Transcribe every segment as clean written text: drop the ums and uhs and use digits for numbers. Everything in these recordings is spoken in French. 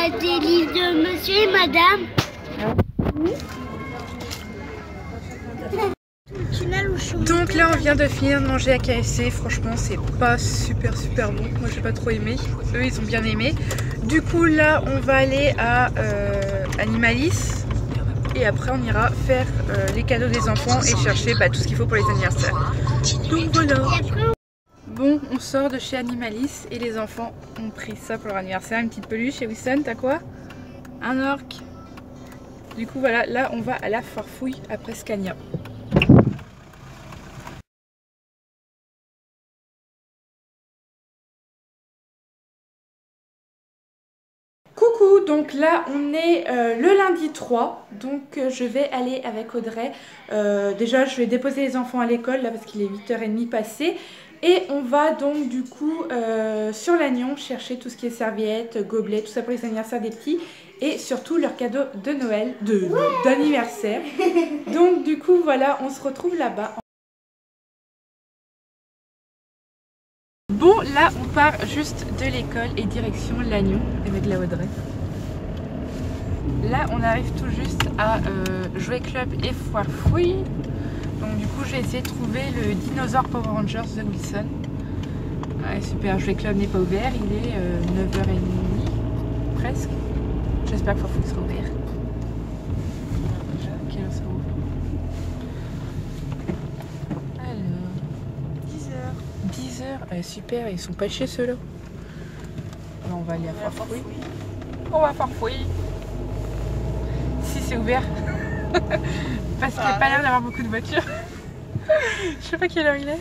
des livres de monsieur et madame. Donc là on vient de finir de manger à KFC, franchement c'est pas super bon, moi j'ai pas trop aimé, eux ils ont bien aimé. Du coup là on va aller à Animalis et après on ira faire les cadeaux des enfants et chercher tout ce qu'il faut pour les anniversaires. Donc voilà. Bon, on sort de chez Animalis et les enfants ont pris ça pour leur anniversaire, une petite peluche. Et Wilson, t'as quoi? Un orque. Du coup voilà, là on va à la Farfouille après Scania. Coucou, donc là on est le lundi 3, donc je vais aller avec Audrey. Déjà je vais déposer les enfants à l'école là parce qu'il est 8h30 passé. Et on va donc du coup sur Lannion chercher tout ce qui est serviettes, gobelets, tout ça pour les anniversaires des petits. Et surtout leurs cadeaux de Noël, d'anniversaire. Donc du coup voilà, on se retrouve là-bas. Bon, là on part juste de l'école et direction Lannion avec la Audrey. Là on arrive tout juste à Jouet Club et Foire Fouille. Donc du coup j'ai essayé de trouver le dinosaure Power Rangers de Wilson. Ouais, super, Jouet Club n'est pas ouvert, il est 9h30 presque. J'espère que Foire Fouille sera ouvert. Quelle heure ça ouvre? Alors... 10h, super, ils sont pas chez ceux-là. Alors on va aller à Foire Fouille. On va à Foire Fouille. Si c'est ouvert. Parce qu'il n'y a pas l'air d'avoir beaucoup de voitures. Je sais pas quelle heure il est.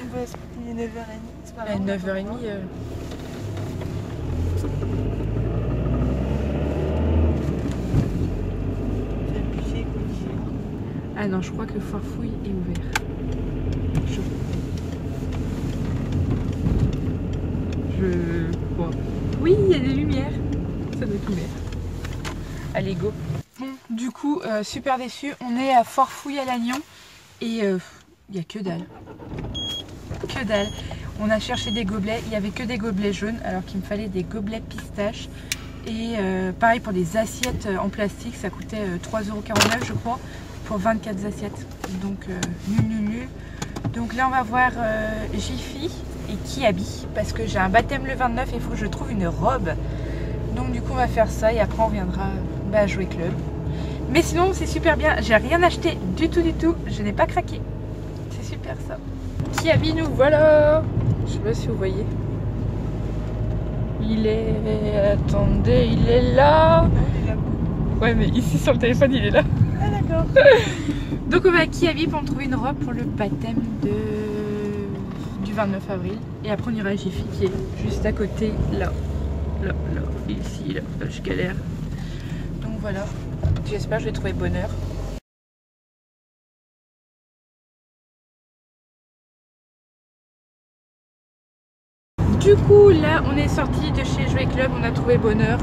Il est 9h30. C'est pas 9h30. Ah non, je crois que Foire Fouille est ouvert. Je crois. Oui, il y a des lumières. Ça doit être ouvert. Allez, go. Bon, du coup, super déçu. On est à Foire Fouille à Lannion. Et il n'y a que dalle. Que dalle. On a cherché des gobelets. Il n'y avait que des gobelets jaunes. Alors qu'il me fallait des gobelets pistaches. Et pareil pour des assiettes en plastique. Ça coûtait 3,49 € je crois. Pour 24 assiettes. Donc nul. Donc là on va voir Jiffy et Kiabi. Parce que j'ai un baptême le 29 et il faut que je trouve une robe. Donc du coup on va faire ça. Et après on viendra à Jouet Club. Mais sinon c'est super bien. J'ai rien acheté du tout. Je n'ai pas craqué. C'est super ça. Kiabi, nous voilà. Je sais pas si vous voyez. Il est... Attendez, il est là. Ouais mais ici sur le téléphone il est là. Ah d'accord. Donc on va à Kiabi pour trouver une robe pour le baptême du 29 avril. Et après on ira à Jiffy qui est juste à côté là. Là, ici, là, je galère. Donc voilà, j'espère que je vais trouver bonheur. Du coup là on est sorti de chez Jouet Club, on a trouvé bonheur,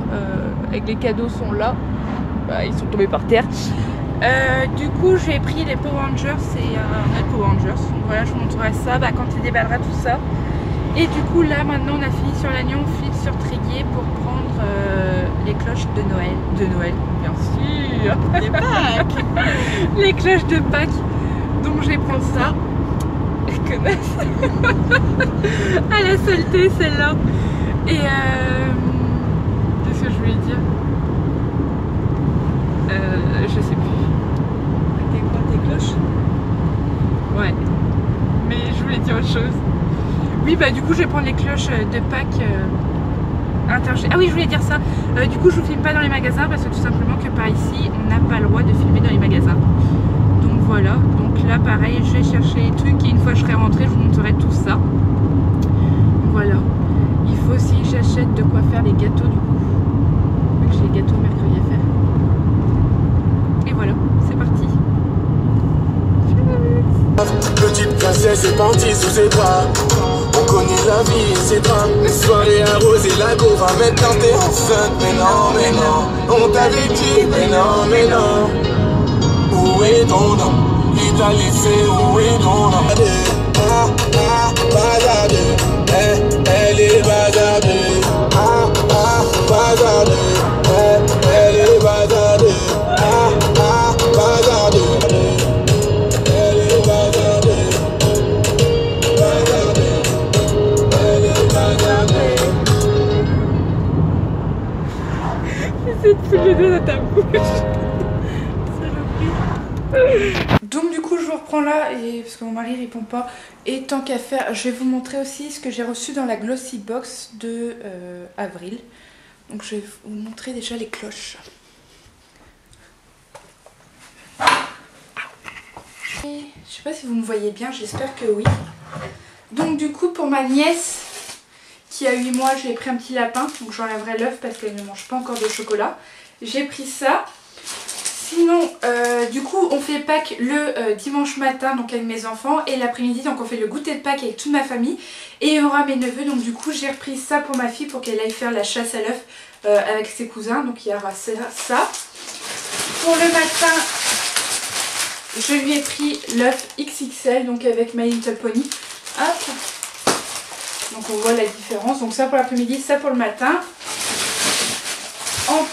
avec les cadeaux sont là, ils sont tombés par terre. Du coup j'ai pris les Power Rangers et un autre Power Rangers, donc voilà je vous montrerai ça quand il déballera tout ça. Et du coup là maintenant on a fini sur Lannion, on file sur Tréguier pour prendre les cloches de Noël, bien sûr. Les Pâques. Les cloches de Pâques, donc je vais prendre ça. Connasse. À la saleté celle-là. Et qu'est-ce que je voulais dire? Je sais plus. T'es quoi, tes cloches? Ouais. Mais je voulais dire autre chose. Oui du coup je vais prendre les cloches de Pâques intergé. Ah oui je voulais dire ça. Du coup je vous filme pas dans les magasins parce que tout simplement que par ici on n'a pas le droit de filmer dans les magasins. Donc voilà, donc là pareil je vais chercher les trucs et une fois que je serai rentrée je vous montrerai tout ça. Voilà, il faut aussi que j'achète de quoi faire les gâteaux du coup, vu que j'ai les gâteaux mercredi à faire. Et voilà, c'est parti. Petite princesse est partie sous ses bras. On connaît la vie et ses drames. Les soirées arrosées, la go va maintenant t'es enceinte. Mais non, on t'avait dit, mais non. Où est ton nom? Il t'a laissé, où est ton nom? Bazardeux, elle est bazardeux. Bazardeux, Faut que je donne à ta bouche. Donc du coup je vous reprends là et parce que mon mari répond pas. Et tant qu'à faire, je vais vous montrer aussi ce que j'ai reçu dans la Glossy Box de avril. Donc je vais vous montrer déjà les cloches. Et je sais pas si vous me voyez bien, j'espère que oui. Donc du coup pour ma nièce qui a 8 mois, j'ai pris un petit lapin. Donc j'enlèverai l'œuf parce qu'elle ne mange pas encore de chocolat. J'ai pris ça. Sinon, du coup, on fait Pâques le dimanche matin donc avec mes enfants et l'après-midi, donc on fait le goûter de Pâques avec toute ma famille et il y aura mes neveux. Donc du coup, j'ai repris ça pour ma fille pour qu'elle aille faire la chasse à l'œuf avec ses cousins. Donc il y aura ça. Pour le matin, je lui ai pris l'œuf XXL donc avec My Little Pony. Hop. Donc on voit la différence. Donc ça pour l'après-midi, ça pour le matin. En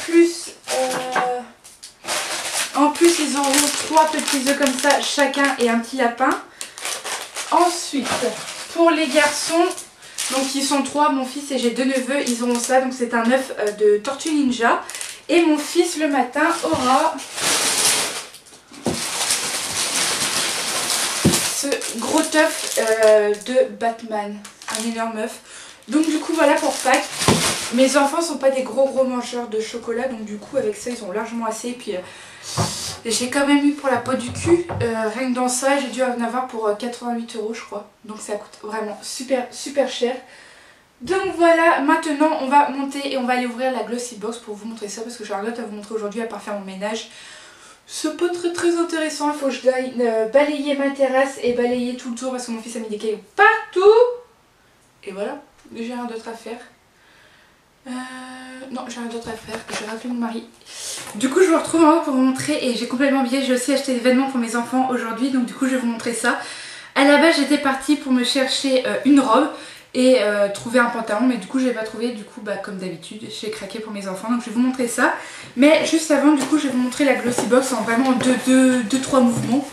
plus, ils auront 3 petits œufs comme ça, chacun et un petit lapin. Ensuite, pour les garçons, donc ils sont 3, mon fils et j'ai 2 neveux, ils auront ça. Donc c'est un œuf de Tortue Ninja. Et mon fils le matin aura ce gros œuf de Batman, un énorme œuf. Donc du coup voilà pour Pâques. Mes enfants sont pas des gros mangeurs de chocolat, donc du coup avec ça ils ont largement assez. Et puis j'ai quand même eu pour la peau du cul, rien que dans ça j'ai dû en avoir pour 88 € je crois. Donc ça coûte vraiment super cher. Donc voilà, maintenant on va monter et on va aller ouvrir la Glossy Box pour vous montrer ça. Parce que j'ai rien d'autre à vous montrer aujourd'hui à part faire mon ménage. C'est pas très intéressant, il faut que je aille balayer ma terrasse et balayer tout le tour parce que mon fils a mis des cailloux partout. Et voilà, j'ai rien d'autre à faire. Non, j'ai rien d'autre à faire, j'ai rappelé mon mari. Du coup je vous retrouve en haut pour vous montrer et j'ai complètement oublié, j'ai aussi acheté des vêtements pour mes enfants aujourd'hui, donc du coup je vais vous montrer ça. À la base j'étais partie pour me chercher une robe et trouver un pantalon, mais du coup je l'ai pas trouvé, du coup bah comme d'habitude j'ai craqué pour mes enfants, donc je vais vous montrer ça. Mais juste avant du coup je vais vous montrer la Glossy Box en vraiment 2-3 mouvements.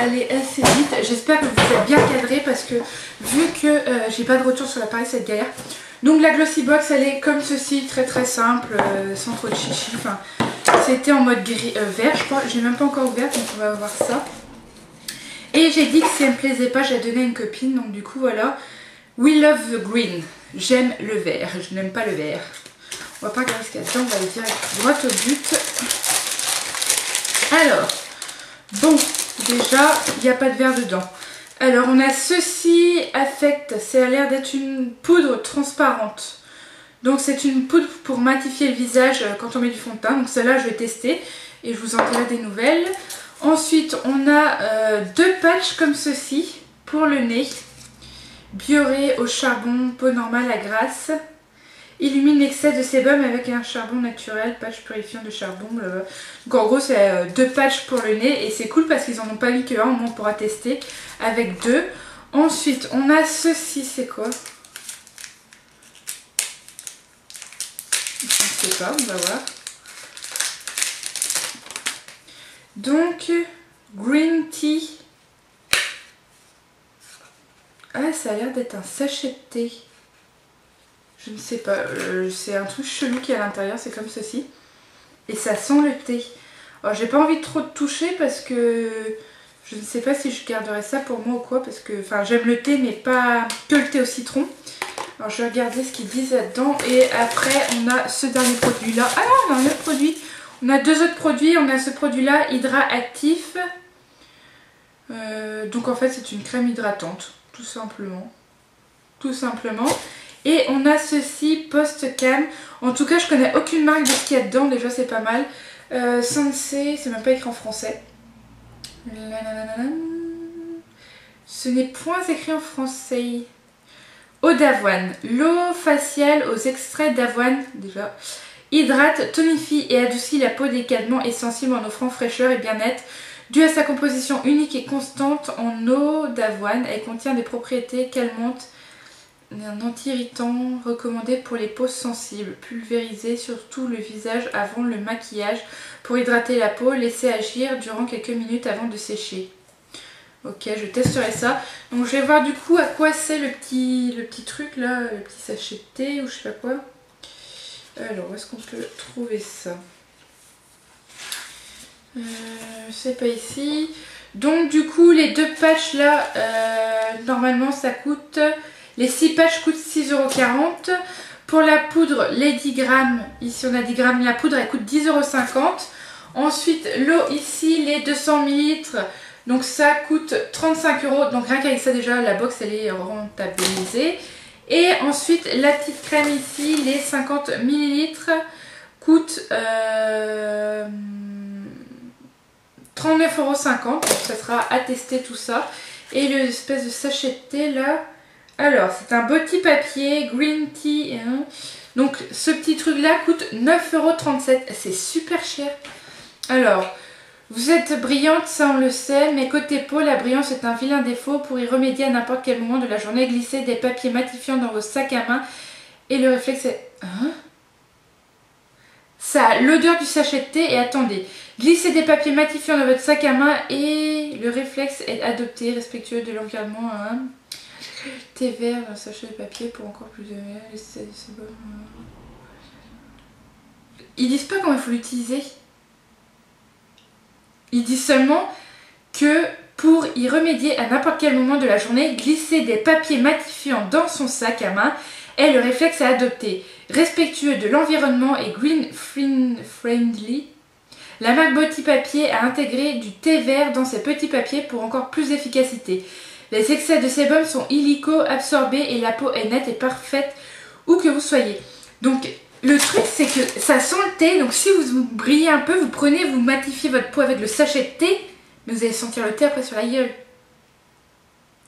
Elle est assez vite, j'espère que vous êtes bien cadré parce que vu que j'ai pas de retour sur l'appareil c'est galère. Donc la Glossy Box elle est comme ceci, très simple, sans trop de chichi. Enfin, c'était en mode gris, vert je crois, j'ai même pas encore ouvert donc on va voir ça. Et j'ai dit que si elle me plaisait pas je la donnais à une copine, donc du coup voilà. We love the green, j'aime le vert, je n'aime pas le vert. On va pas regarder ce qu'il y a dedans, on va aller direct droit au but. Alors, bon, déjà il n'y a pas de vert dedans. Alors on a ceci, Affect, ça a l'air d'être une poudre transparente. Donc c'est une poudre pour matifier le visage quand on met du fond de teint. Donc celle-là je vais tester et je vous en dirai des nouvelles. Ensuite on a 2 patchs comme ceci pour le nez. Bioré au charbon, peau normale à grasse. Illumine l'excès de sébum avec un charbon naturel, patch purifiant de charbon. Blablabla. Donc en gros c'est 2 patchs pour le nez et c'est cool parce qu'ils en ont pas mis que un, au moins on pourra tester avec 2. Ensuite on a ceci, c'est quoi? Je ne sais pas, on va voir. Donc green tea. Ah ça a l'air d'être un sachet de thé. Je ne sais pas, c'est un truc chelou qui est à l'intérieur, c'est comme ceci. Et ça sent le thé. Alors j'ai pas envie de trop de toucher parce que je ne sais pas si je garderai ça pour moi ou quoi. Parce que, enfin j'aime le thé mais pas que le thé au citron. Alors je vais regarder ce qu'ils disent là-dedans. Et après on a ce dernier produit là. Ah non, on a un autre produit. On a 2 autres produits. On a ce produit là, Hydra Actif. Donc en fait c'est une crème hydratante, tout simplement. Tout simplement. Et on a ceci, Post Cam. En tout cas, je connais aucune marque de ce qu'il y a dedans. Déjà, c'est pas mal. Sensei, c'est même pas écrit en français. Ce n'est point écrit en français. Eau d'avoine. L'eau faciale aux extraits d'avoine, déjà, hydrate, tonifie et adoucit la peau délicatement et sensible en offrant fraîcheur et bien-être. Due à sa composition unique et constante en eau d'avoine, elle contient des propriétés calmantes. Un anti-irritant recommandé pour les peaux sensibles, pulvérisé sur tout le visage avant le maquillage pour hydrater la peau, laisser agir durant quelques minutes avant de sécher. Ok, je testerai ça. Donc je vais voir du coup à quoi c'est le petit truc là, le petit sachet de thé ou je sais pas quoi. Alors où est-ce qu'on peut trouver ça? C'est pas ici. Donc du coup les 2 patchs là, normalement ça coûte... Les 6 patchs coûtent 6,40 €. Pour la poudre, les 10 grammes, ici on a 10 grammes, la poudre elle coûte 10,50 €. Ensuite l'eau ici, les 200 ml, donc ça coûte 35 €. Donc rien qu'avec ça déjà la box elle est rentabilisée. Et ensuite la petite crème ici, les 50 ml, coûte 39,50 €. Donc ça sera à tester tout ça. Et l'espèce de sachet de thé là... Alors, c'est un body papier, green tea. Hein. Donc, ce petit truc-là coûte 9,37 €. C'est super cher. Alors, vous êtes brillante, ça on le sait, mais côté peau, la brillance est un vilain défaut. Pour y remédier à n'importe quel moment de la journée, glissez des papiers matifiants dans vos sacs à main. Et le réflexe est... Hein? Ça a l'odeur du sachet de thé. Et attendez, glissez des papiers matifiants dans votre sac à main et le réflexe est adopté, respectueux de l'environnement. Hein. Thé vert, un sachet de papier pour encore plus de... C'est bon. Ils disent pas comment il faut l'utiliser. Ils disent seulement que pour y remédier à n'importe quel moment de la journée, glisser des papiers matifiants dans son sac à main est le réflexe à adopter. Respectueux de l'environnement et green friendly, la marque Body Papier a intégré du thé vert dans ses petits papiers pour encore plus d'efficacité. Les excès de sébum sont illico-absorbés et la peau est nette et parfaite où que vous soyez. Donc le truc c'est que ça sent le thé, donc si vous brillez un peu, vous prenez, vous matifiez votre peau avec le sachet de thé, mais vous allez sentir le thé après sur la gueule.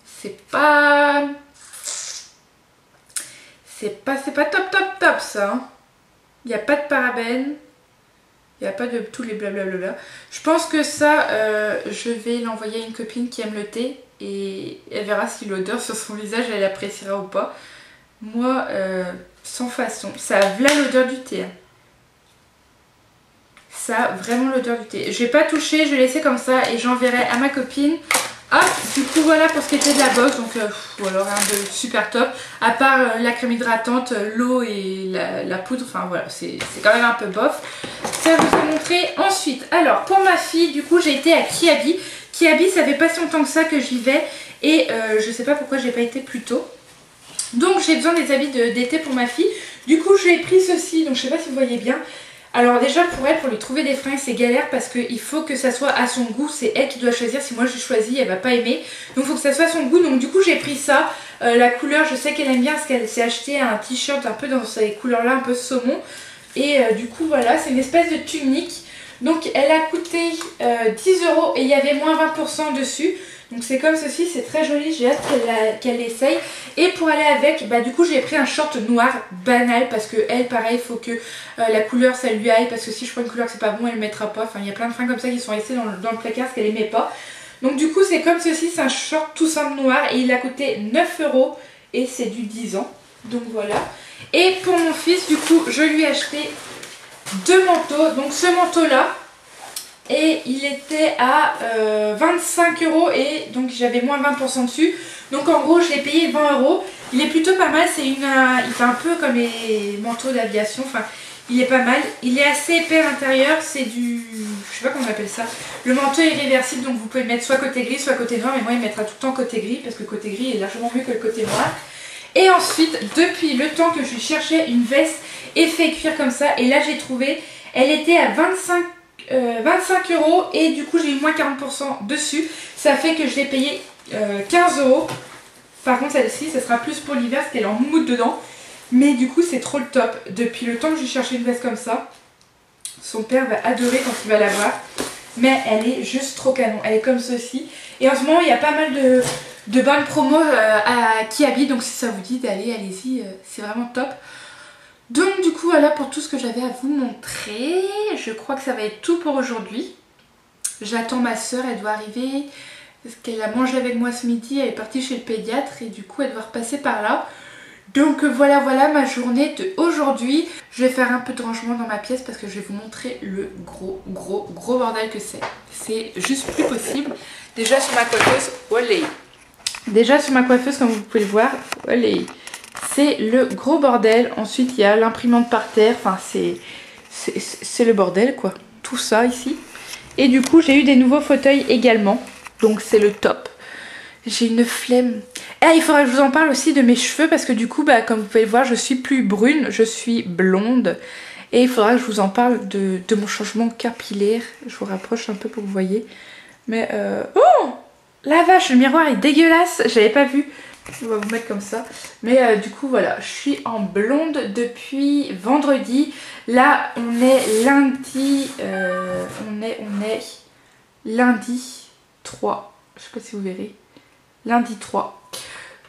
C'est pas top ça. Hein. Il n'y a pas de parabènes. Il n'y a pas de tous les blablabla. Je pense que ça, je vais l'envoyer à une copine qui aime le thé. Et elle verra si l'odeur sur son visage, elle appréciera ou pas. Moi, sans façon. Ça a là l'odeur du thé. Hein. Ça a vraiment l'odeur du thé. Je vais pas toucher, je vais laisser comme ça et j'enverrai à ma copine. Hop, du coup voilà pour ce qui était de la box. Donc voilà, rien de super top. À part la crème hydratante, l'eau et la poudre. Enfin voilà, c'est quand même un peu bof. Ça je vous ai montré. Ensuite, alors pour ma fille, du coup j'ai été à Kiabi. Kiabi, ça fait pas si longtemps que ça que j'y vais. Et je sais pas pourquoi j'ai pas été plus tôt. Donc j'ai besoin des habits d'été pour ma fille. Du coup j'ai pris ceci. Donc je sais pas si vous voyez bien. Alors déjà pour elle, pour lui trouver des fringues c'est galère parce qu'il faut que ça soit à son goût, c'est elle qui doit choisir, si moi j'ai choisi elle va pas aimer. Donc il faut que ça soit à son goût, donc du coup j'ai pris ça, la couleur je sais qu'elle aime bien parce qu'elle s'est acheté un t-shirt un peu dans ces couleurs là, un peu saumon. Et du coup voilà, c'est une espèce de tunique. Donc elle a coûté 10 € et il y avait moins 20% dessus. Donc c'est comme ceci, c'est très joli, j'ai hâte qu'elle essaye. Et pour aller avec, bah du coup j'ai pris un short noir banal parce que elle pareil, il faut que la couleur ça lui aille. Parce que si je prends une couleur que c'est pas bon, elle ne mettra pas. Enfin il y a plein de fringues comme ça qui sont restées dans le placard parce qu'elle aimait pas. Donc du coup c'est comme ceci, c'est un short tout simple noir et il a coûté 9 € et c'est du 10 ans. Donc voilà. Et pour mon fils du coup je lui ai acheté 2 manteaux. Donc ce manteau là, et il était à 25 € et donc j'avais moins 20% dessus. Donc en gros je l'ai payé 20 €. Il est plutôt pas mal, il fait un peu comme les manteaux d'aviation. Enfin il est pas mal, il est assez épais à l'intérieur. C'est du, je sais pas comment on appelle ça. Le manteau est réversible donc vous pouvez le mettre soit côté gris soit côté noir. Mais moi il mettra tout le temps côté gris parce que côté gris est largement mieux que le côté noir. Et ensuite depuis le temps que je cherchais une veste effet cuir comme ça, et là j'ai trouvé, elle était à 25 € et du coup j'ai eu moins 40% dessus. Ça fait que je l'ai payé 15 €. Par contre celle-ci ça sera plus pour l'hiver parce qu'elle est en moumoute dedans. Mais du coup c'est trop le top. Depuis le temps que je cherchais une veste comme ça, son père va adorer quand il va la voir. Mais elle est juste trop canon. Elle est comme ceci. Et en ce moment il y a pas mal de bonnes promos à Kiabi. Donc si ça vous dit d'aller, allez-y, c'est vraiment top. Donc du coup voilà pour tout ce que j'avais à vous montrer. Je crois que ça va être tout pour aujourd'hui. J'attends ma soeur, elle doit arriver parce qu'elle a mangé avec moi ce midi, elle est partie chez le pédiatre et du coup elle doit repasser par là. Donc voilà ma journée d'aujourd'hui. Je vais faire un peu de rangement dans ma pièce parce que je vais vous montrer le gros bordel que c'est. C'est juste plus possible. Déjà sur ma coiffeuse, olé. Déjà sur ma coiffeuse comme vous pouvez le voir, olé. C'est le gros bordel. Ensuite il y a l'imprimante par terre. Enfin c'est le bordel quoi. Tout ça ici. Et du coup j'ai eu des nouveaux fauteuils également. Donc c'est le top. J'ai une flemme. Et il faudra que je vous en parle aussi de mes cheveux parce que du coup bah, comme vous pouvez le voir je suis plus brune, je suis blonde. Et il faudra que je vous en parle de mon changement capillaire. Je vous rapproche un peu pour que vous voyez. Mais oh la vache, le miroir est dégueulasse, j'avais pas vu. On va vous mettre comme ça. Mais du coup voilà, je suis en blonde depuis vendredi. Là on est lundi. On est lundi 3. Je sais pas si vous verrez. Lundi 3.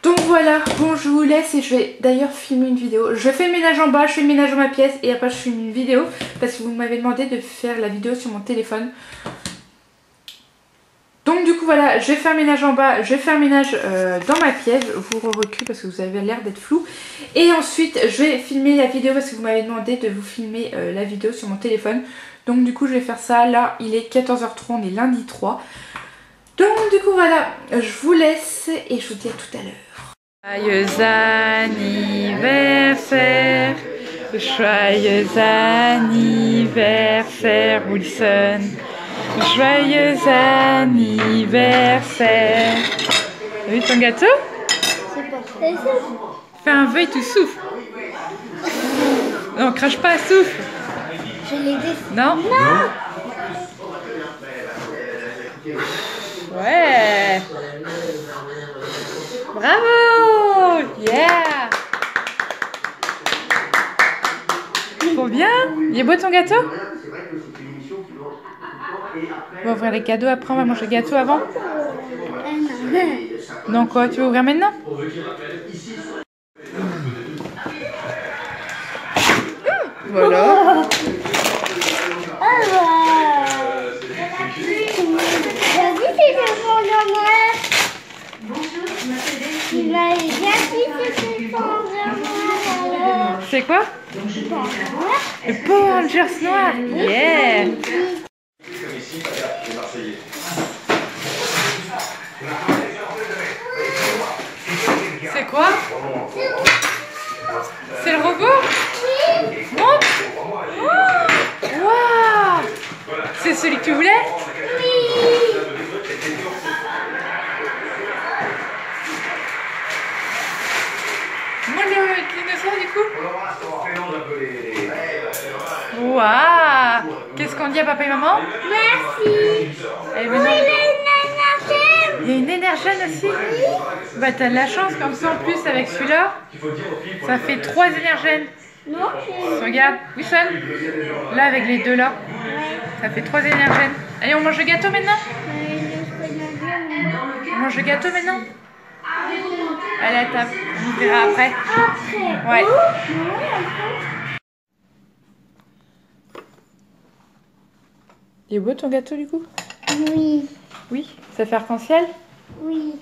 Donc voilà, bon je vous laisse et je vais d'ailleurs filmer une vidéo. Je fais le ménage en bas, je fais le ménage dans ma pièce et après je filme une vidéo. Parce que vous m'avez demandé de faire la vidéo sur mon téléphone. Donc du coup voilà, je vais faire le ménage en bas, je vais faire le ménage dans ma pièce, je vous recule parce que vous avez l'air d'être flou. Et ensuite je vais filmer la vidéo parce que vous m'avez demandé de vous filmer la vidéo sur mon téléphone. Donc du coup je vais faire ça, là il est 14h03, on est lundi 3. Donc du coup voilà, je vous laisse et je vous dis à tout à l'heure. Joyeux anniversaire, joyeux anniversaire Wilson. Joyeux anniversaire. T'as vu ton gâteau? Fais un vœu et tu souffles. Non, crache pas, souffle. Je l'ai dit. Non? Non. Ouais. Bravo. Yeah. Trop bien. Il est beau ton gâteau? On va ouvrir les cadeaux après, on va manger le gâteau avant. Non quoi, tu veux ouvrir maintenant? Voilà. C'est quoi? Le Power Rangers noir. Yeah. C'est quoi? C'est le robot? Montre. Waouh! C'est celui que tu voulais? Moi le dinosaure du coup? Waouh! Qu'est-ce qu'on dit à papa et maman? Merci. Il y a une énergène aussi. Bah t'as de la chance comme ça en plus avec celui-là. Ça fait 3 énergènes. Non. Regarde, Wilson. Là avec les deux là. Ça fait 3 énergènes. Allez on mange le gâteau maintenant? On mange le gâteau maintenant? Allez à table, on verra après. Ouais. Il est beau ton gâteau du coup? Oui. Oui, ça fait arc-en-ciel? Oui.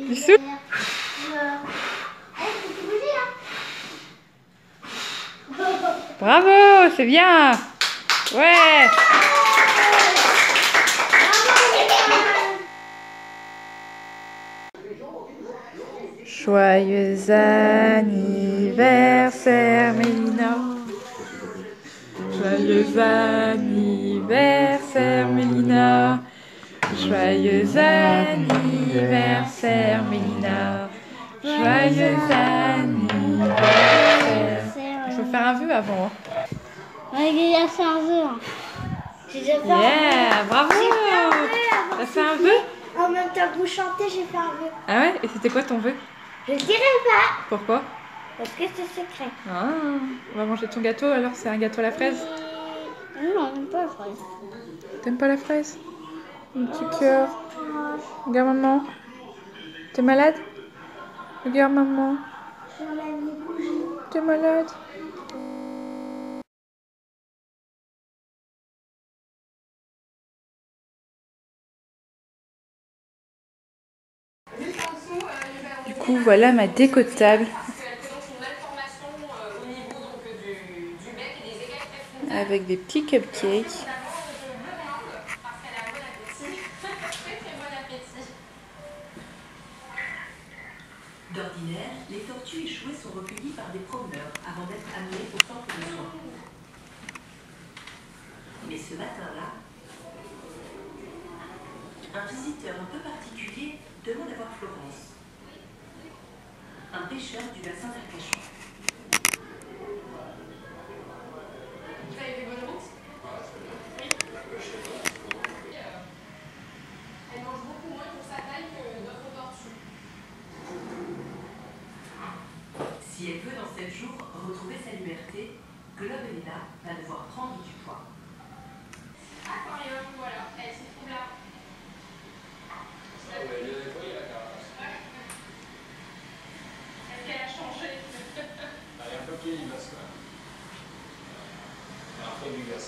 Bisous. Bravo, c'est bien. Ouais. Joyeux anniversaire Mélina. Joyeux anniversaire Mélina. Joyeux anniversaire Mélina. Joyeux anniversaire. Il faut faire un vœu avant. J'ai déjà fait un vœu. Yeah, bravo. T'as fait un vœu? En même temps que vous chantez, j'ai fait un vœu. Ah ouais? Et c'était quoi ton vœu? Je dirai pas. Pourquoi? Parce que c'est secret. Ah, on va manger ton gâteau alors, c'est un gâteau à la fraise? Non, même pas la fraise. T'aimes pas la fraise? Un petit cœur. Regarde maman. T'es malade? Regarde maman. T'es malade? Du coup, voilà ma déco de table. Avec des petits cupcakes. D'ordinaire, les tortues échouées sont recueillies par des promeneurs avant d'être amenées au centre de soins. Mais ce matin-là, un visiteur un peu particulier demande à voir Florence, un pêcheur du bassin d'Arcachon. Vous avez des bonnes routes? Oui. Elle mange beaucoup moins pour sa taille que d'autres tortues. Si elle veut dans 7 jours retrouver sa liberté, Globelina va devoir prendre du poids. Aquarium, voilà, elle se trouve là. Est-ce qu'elle a changé? Il y a un peu vieilli, là, quand même. Elle a un peu du gaz.